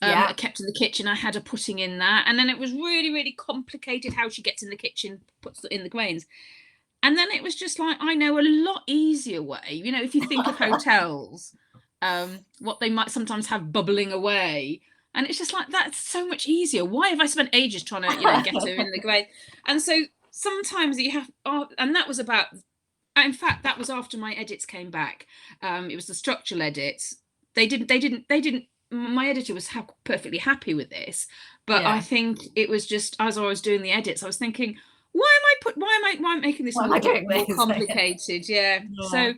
I kept in the kitchen. I had her putting in that, and then it was really, really complicated how she gets in the kitchen, puts in the grains. And then it was just like, I know a lot easier way. If you think of hotels, what they might sometimes have bubbling away. And it's just like, that's so much easier. Why have I spent ages trying to, get her in the grave? And so sometimes you have, and that was about, in fact, that was after my edits came back. It was the structural edits. They didn't, my editor was perfectly happy with this. But I think it was just, as I was doing the edits, I was thinking, why am I making this more complicated? So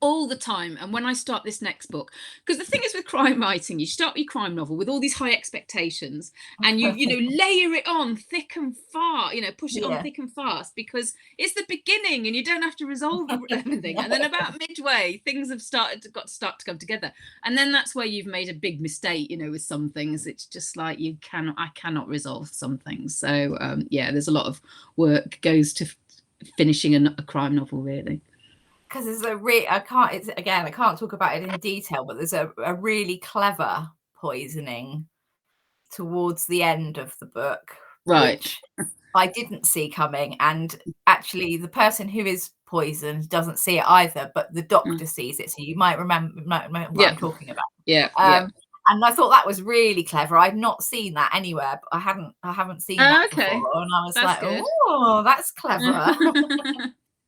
all the time. And when I start this next book, because the thing is with crime writing, you start your crime novel with all these high expectations, and you layer it on thick and fast, push it on thick and fast, because it's the beginning and you don't have to resolve everything. And then about midway, things have got to start to come together, and then that's where you've made a big mistake. With some things, it's just like I cannot resolve some things. So there's a lot of work goes to finishing a crime novel, really. Because there's I can't talk about it in detail, but there's a really clever poisoning towards the end of the book, right, which I didn't see coming. And actually the person who is poisoned doesn't see it either, but the doctor sees it. So you might remember what I'm talking about. And I thought that was really clever. I'd not seen that anywhere, but I haven't seen that before. And I was good. Oh, that's clever.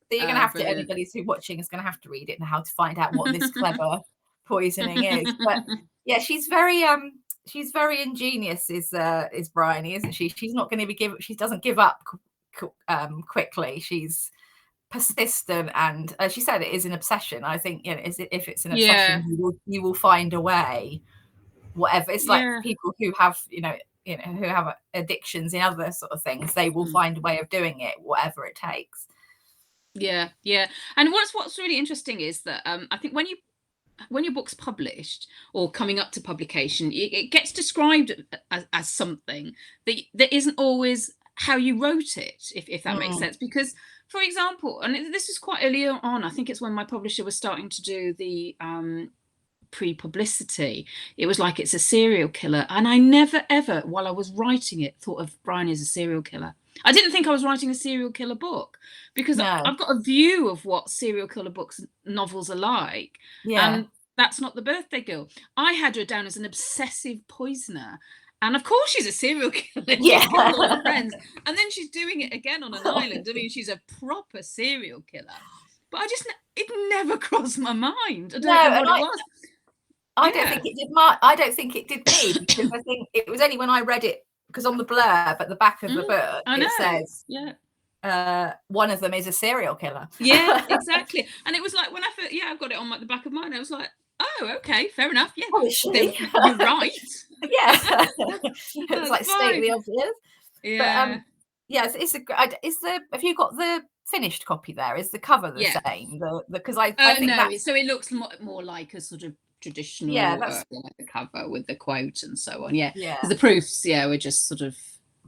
So you're going to have to, anybody who's watching is going to have to read it now to find out what this clever poisoning is. But Yeah, she's very ingenious. Is Bryony, isn't she? She's not going to she doesn't give up quickly. She's persistent, and as she said, it is an obsession. I think, you know, if it's an obsession, you will find a way. Whatever, it's like people who have who have addictions in other sort of things, they will find a way of doing it, whatever it takes. Yeah. And what's really interesting is that I think when your book's published or coming up to publication, it gets described as something that isn't always how you wrote it, if that makes sense. Because, for example, and this is quite early on, I think it's when my publisher was starting to do the pre-publicity, it was like, it's a serial killer, and I never ever, while I was writing it, thought of Bryony as a serial killer. I didn't think I was writing a serial killer book, because I've got a view of what serial killer books, novels are like, and that's not The Birthday Girl. I had her down as an obsessive poisoner, and of course she's a serial killer. She's killed all her friends, and then she's doing it again on an island. I mean, she's a proper serial killer. But it never crossed my mind. I don't know what it was. I don't think it did. I don't think it did me, because I think it was only when I read it, because on the blurb at the back of the book it says, one of them is a serial killer. Yeah, exactly. And it was like, when I've got it on the back of mine. I was like, oh, okay, fair enough. Yeah, you're right. Yeah, it's like state the obvious. Yeah, but have you got the finished copy there? Is the cover the same? Because I think so it looks more like a sort of traditional cover with the quote and so on. Because the proofs were just sort of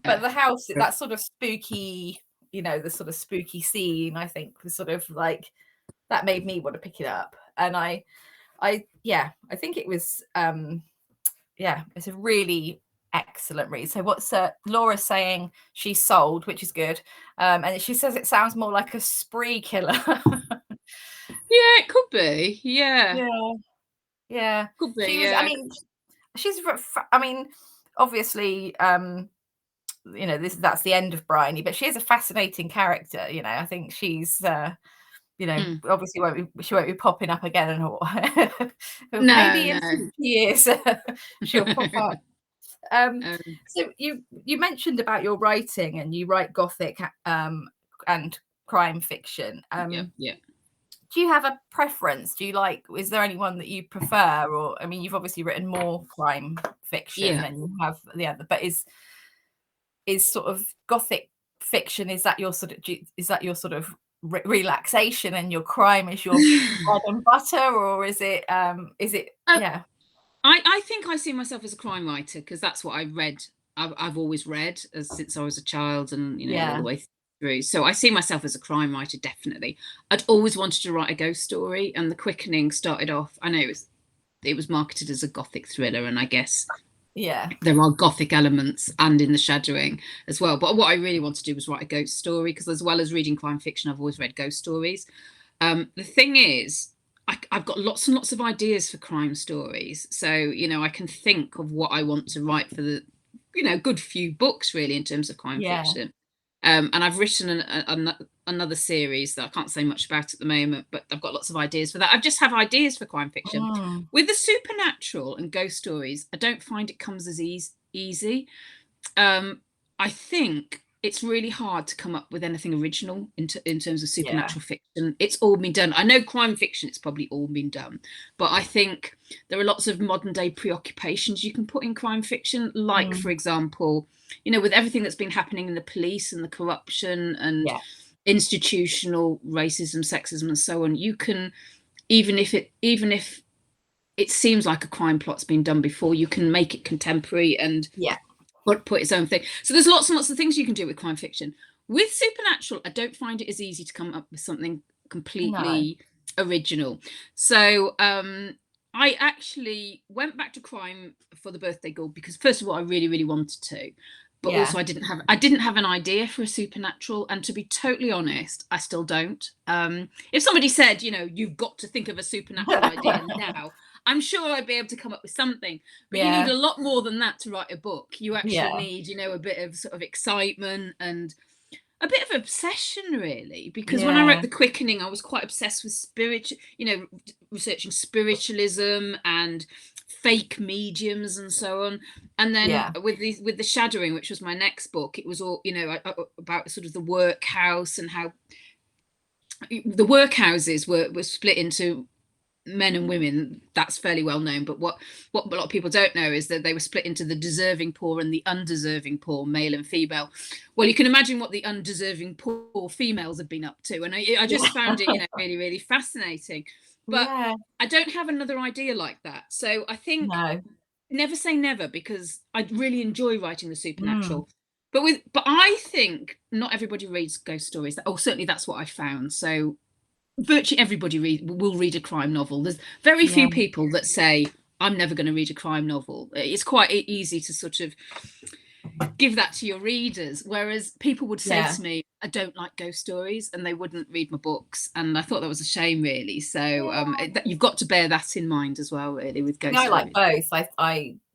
but the house, that sort of spooky, the sort of spooky scene, I think was sort of like, that made me want to pick it up. And I think it was it's a really excellent read. So what's Laura saying? She's sold, which is good, and she says it sounds more like a spree killer. It could be. Could be. I mean, obviously, that's the end of Bryony, but she is a fascinating character. I think she's obviously she won't be popping up again, or maybe in 50 years she'll pop up. So you mentioned about your writing, and you write Gothic and crime fiction. Do you have a preference? Is there anyone that you prefer? Or, I mean, you've obviously written more crime fiction than you have the other, but is sort of Gothic fiction, is that your sort of relaxation, and your crime is your bread and butter, or is it I think I see myself as a crime writer, because that's what I read. I've always read since I was a child, and all the way through. So I see myself as a crime writer, definitely. I'd always wanted to write a ghost story, and The Quickening started off, I know it was marketed as a Gothic thriller, and I guess there are Gothic elements and in the shadowing as well. But what I really wanted to do was write a ghost story, because as well as reading crime fiction, I've always read ghost stories. The thing is, I've got lots and lots of ideas for crime stories. So, I can think of what I want to write for the, good few books, really, in terms of crime fiction. And I've written another series that I can't say much about at the moment, but I've got lots of ideas for that. I just have ideas for crime fiction. With the supernatural and ghost stories, I don't find it comes as easy. I think it's really hard to come up with anything original in terms of supernatural fiction. It's all been done. I know crime fiction, it's probably all been done, but I think there are lots of modern day preoccupations you can put in crime fiction, like, for example, with everything that's been happening in the police and the corruption and institutional racism, sexism, and so on, you can, even if it seems like a crime plot's been done before, you can make it contemporary and put its own thing. So there's lots and lots of things you can do with crime fiction. With supernatural, I don't find it as easy to come up with something completely original. So I actually went back to crime for The Birthday Girl, because first of all, I really, really wanted to, but also I didn't have an idea for a supernatural, and to be totally honest, I still don't. If somebody said, you've got to think of a supernatural idea now, I'm sure I'd be able to come up with something, but you need a lot more than that to write a book. You actually need, a bit of sort of excitement and a bit of obsession, really, because when I wrote The Quickening, I was quite obsessed with researching spiritualism and fake mediums and so on. And then Yeah. with the Shadowing, which was my next book, it was all, you know, about sort of the workhouse and how the workhouses were split into men and women. That's fairly well known, but what a lot of people don't know is that they were split into the deserving poor and the undeserving poor, male and female. Well, you can imagine what the undeserving poor females have been up to, and I just found it, you know, really, really fascinating. But Yeah. I don't have another idea like that, so I think No. never say never, because I really enjoy writing the supernatural. Mm. But I think not everybody reads ghost stories, or certainly that's what I found. So virtually everybody will read a crime novel. There's very few Yeah. people that say, I'm never going to read a crime novel. It's quite easy to sort of give that to your readers, whereas people would say to me, I don't like ghost stories, and they wouldn't read my books, and I thought that was a shame, really. So you've got to bear that in mind as well, really, with ghost stories. I like both.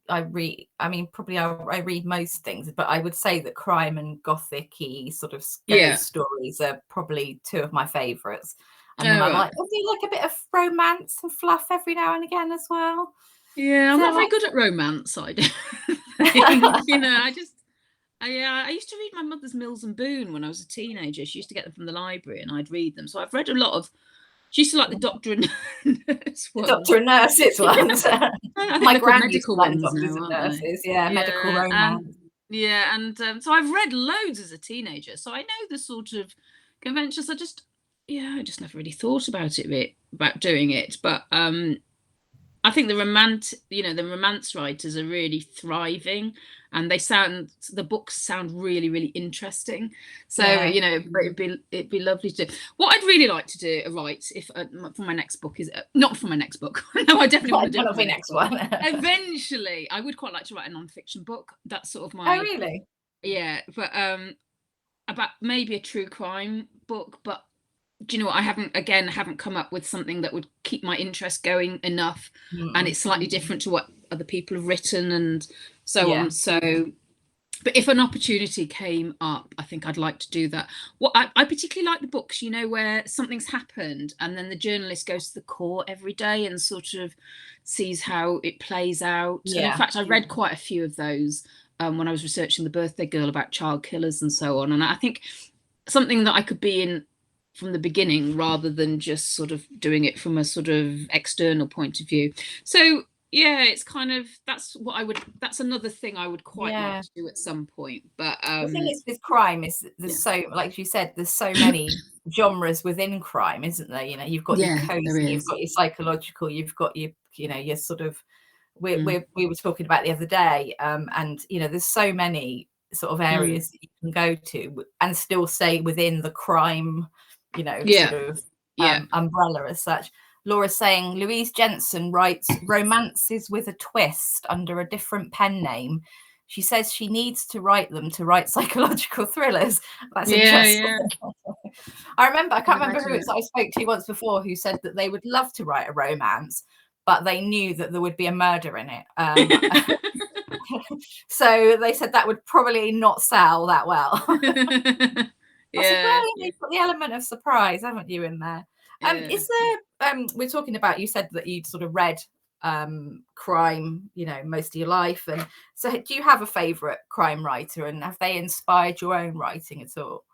I read, I mean, probably I read most things, but I would say that crime and gothic-y sort of ghost stories are probably two of my favourites. And then I like a bit of romance and fluff every now and again as well. Yeah, I'm not very good at romance. I do. You know, I used to read my mother's Mills and Boon when I was a teenager. She used to get them from the library, and I'd read them. So I've read a lot of. She used to like the Doctor and Nurse ones. Doctor and Nurses ones. My granny medical ones Doctors and Nurses. Yeah, medical romance. And so I've read loads as a teenager, so I know the sort of conventions. I just never really thought about doing it. But I think the romance writers are really thriving, and the books sound really, really interesting. So you know, it'd be lovely to do. What I'd really like to write if for my next book is not for my next book. No, I definitely want to do it for my next one. Eventually, I would quite like to write a non-fiction book. That's sort of my. Oh, really? Yeah, but about maybe a true crime book, but. Do you know what? I haven't come up with something that would keep my interest going enough, and it's slightly different to what other people have written and so on. So, but if an opportunity came up, I think I'd like to do that. What I particularly like the books, you know, where something's happened and then the journalist goes to the court every day and sort of sees how it plays out. And in fact, I read quite a few of those when I was researching The Birthday Girl about child killers and so on. And I think something that I could be in from the beginning rather than just sort of doing it from a sort of external point of view. So yeah, it's kind of that's another thing I would quite like to do at some point. But the thing is with crime is there's so, like you said, there's so many genres within crime, isn't there? You know, you've got your cozy, you've got your psychological, you've got your, you know, your sort of we were talking about the other day, and you know, there's so many sort of areas that you can go to and still stay within the crime, you know, sort of umbrella as such. Laura's saying Louise Jensen writes romances with a twist under a different pen name. She says she needs to write them to write psychological thrillers. That's interesting. I can't remember who I spoke to once before who said that they would love to write a romance, but they knew that there would be a murder in it. So they said that would probably not sell that well. You've got the element of surprise, haven't you, in there? Is there we're talking about, you said that you'd sort of read crime, you know, most of your life, and so do you have a favorite crime writer, and have they inspired your own writing at all?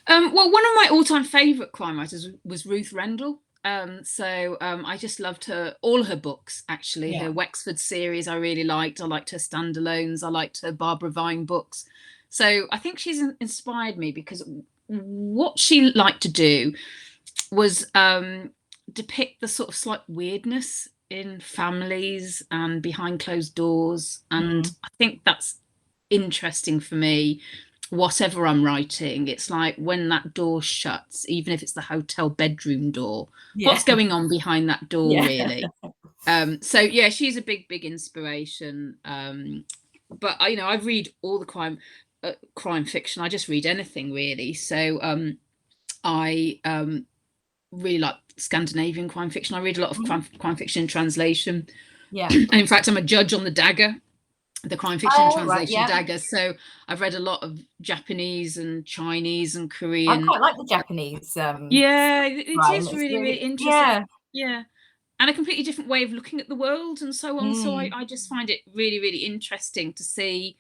Well, one of my all-time favorite crime writers was Ruth Rendell. I just loved all her books, actually. Her Wexford series I really liked. I liked her standalones. I liked her Barbara Vine books. So I think she's inspired me, because what she liked to do was depict the sort of slight weirdness in families and behind closed doors. And I think that's interesting for me, whatever I'm writing. It's like when that door shuts, even if it's the hotel bedroom door, what's going on behind that door, really? So yeah, she's a big inspiration. But you know, I read all the crime fiction. I just read anything, really. So I really like Scandinavian crime fiction. I read a lot of crime fiction in translation. And in fact, I'm a judge on the Dagger, the crime fiction translation Dagger. So I've read a lot of Japanese and Chinese and Korean. I quite like the Japanese. It is really interesting. and a completely different way of looking at the world and so on. So Mm. I just find it really, really interesting to see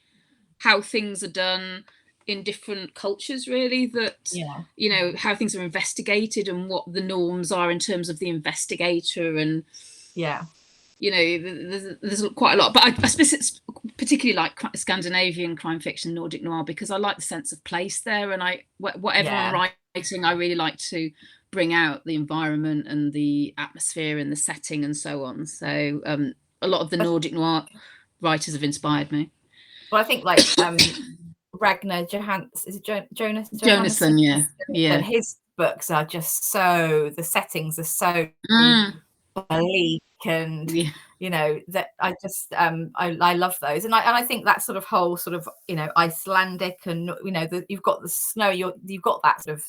how things are done in different cultures, really, that, Yeah. you know, how things are investigated and what the norms are in terms of the investigator. And, Yeah. you know, there's quite a lot. But I particularly like Scandinavian crime fiction, Nordic noir, because I like the sense of place there. And whatever I'm writing, I really like to bring out the environment and the atmosphere and the setting and so on. So a lot of the Nordic noir writers have inspired me. Well, I think like Ragnar Johannes, is it Jonas Jonasson, yeah. His books are just so, the settings are so bleak, and you know, that I just I love those, and I think that sort of whole sort of, you know, Icelandic, and you know, you've got the snow, you've got that sort of,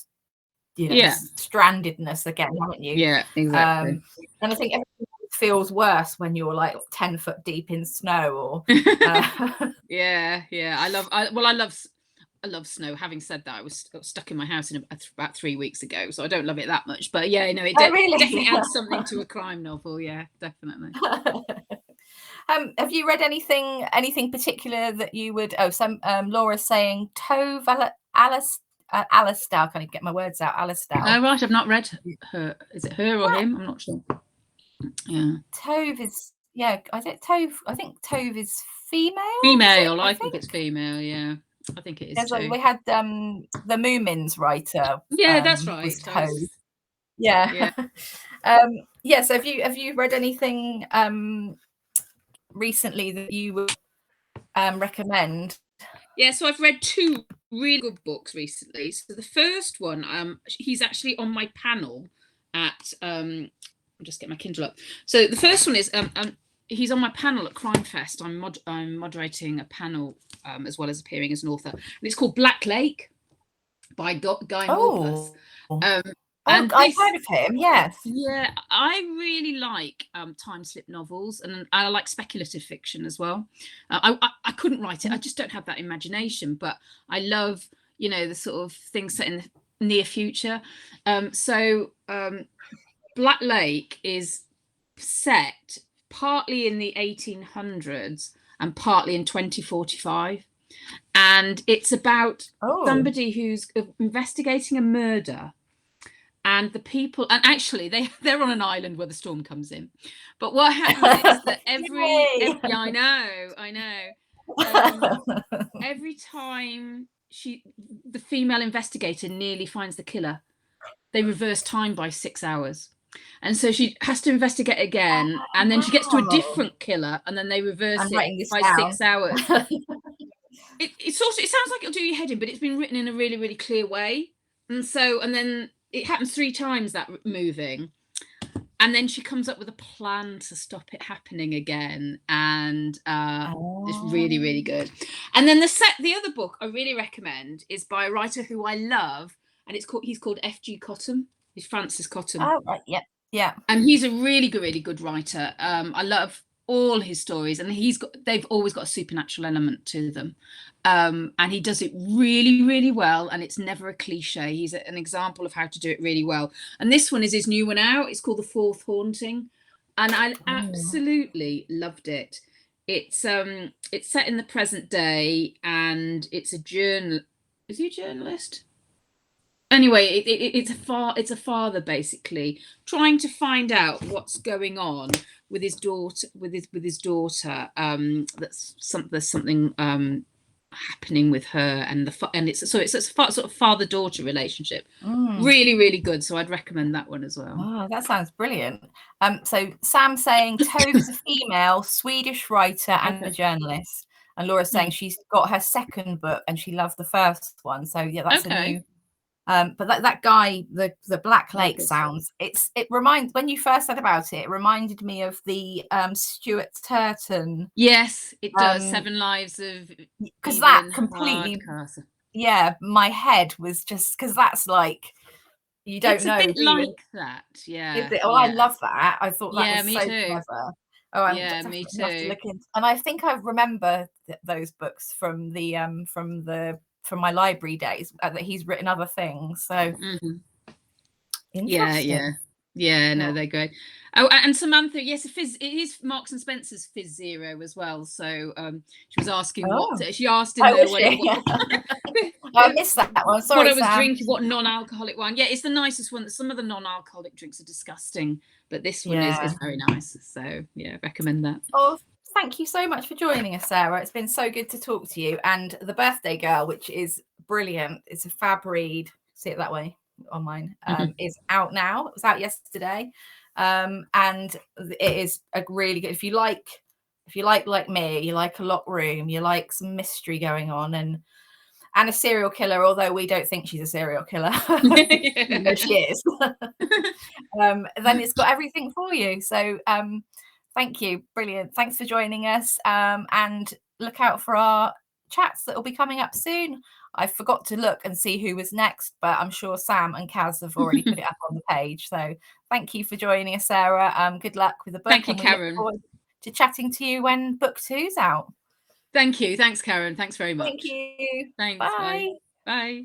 you know, strandedness again, haven't you? Yeah, exactly. And I think everything feels worse when you're like 10 foot deep in snow, or yeah. I love snow. Having said that, I was stuck in my house about 3 weeks ago, so I don't love it that much. But yeah, no, it definitely adds something to a crime novel. Yeah, definitely. Have you read anything particular that you would? Oh, some Laura's saying Tove Alestal. Can I get my words out? Alestal. Oh right, I've not read her. Is it her or him? I'm not sure. Yeah. Tove is, yeah. I think Tove is female. Female. I think it's female. Yeah, I think it is too. We had the Moomins writer. Yeah, that's right. Tove. Yeah. Yeah. So have you read anything recently that you would recommend? Yeah, so I've read 2 really good books recently. So the first one, he's actually on my panel at I'll just get my Kindle up. So the first one is he's on my panel at Crime Fest. I'm moderating a panel as well as appearing as an author, and it's called Black Lake by Guy Morpeth. And I've heard of him, yes. Yeah, I really like time slip novels, and I like speculative fiction as well. I couldn't write it. I just don't have that imagination, but I love, you know, the sort of things set in the near future. Black Lake is set partly in the 1800s and partly in 2045. And it's about somebody who's investigating a murder. And the people, and actually they're on an island where the storm comes in. But what happens is that I know. Every time the female investigator nearly finds the killer, they reverse time by 6 hours. And so she has to investigate again, and then she gets to a different killer, and then they reverse it by 6 hours. It sounds like it'll do your head in, but it's been written in a really, really clear way. And then it happens 3 times, that moving, and then she comes up with a plan to stop it happening again, and it's really, really good. And then the other book I really recommend is by a writer who I love, and he's called F.G. Cottam. He's Francis Cottam. Oh, right, yeah. And he's a really good writer. I love all his stories, and they've always got a supernatural element to them, and he does it really, really well, and it's never a cliche. He's an example of how to do it really well. And this one is his new one out. It's called The Fourth Haunting, and I absolutely loved it. It's set in the present day, and it's a is he a journalist? Anyway, it's a father basically trying to find out what's going on with his daughter. There's something happening with her, and it's a sort of father-daughter relationship. Really, really good. So I'd recommend that one as well. Oh, that sounds brilliant. So Sam saying Tove's a female Swedish writer and a journalist, and Laura's saying she's got her second book and she loved the first one. So yeah, that's a new. But that guy, the Black Lake sounds. It reminds, when you first said about it, it reminded me of the Stuart Turton. Yes, it does. 7 Lives of. Because that completely. Yeah, my head was just, because that's like, you don't know. It's a bit like that, yeah. Is it? Oh, yeah. I love that. I thought that was me so too. clever. Oh, me too. Have to look into, and I think I remember those books from my library days, that he's written other things. So interesting. Yeah. Yeah, no, they're great. Oh, and Samantha, yes, it is Marks and Spencer's Fizz Zero as well. So she was asking she asked in the I missed that one. Sorry, what I was Sam. drinking, what non-alcoholic one. Yeah, it's the nicest one. Some of the non-alcoholic drinks are disgusting, but this one is very nice. So yeah, recommend that. Oh, thank you so much for joining us, Sarah. It's been so good to talk to you. And The Birthday Girl, which is brilliant, it's a fab read. See it that way on mine. Is out now. It was out yesterday, and it is a really good. If you like like me, you like a locked room, you like some mystery going on, and a serial killer, although we don't think she's a serial killer. No, she is. Then it's got everything for you. So thank you. Brilliant. Thanks for joining us. And look out for our chats that will be coming up soon. I forgot to look and see who was next, but I'm sure Sam and Kaz have already put it up on the page. So thank you for joining us, Sarah. Good luck with the book. Thank you, Karen. Look forward to chatting to you when book 2's out. Thank you. Thanks, Karen. Thanks very much. Thank you. Thanks. Bye. Bye.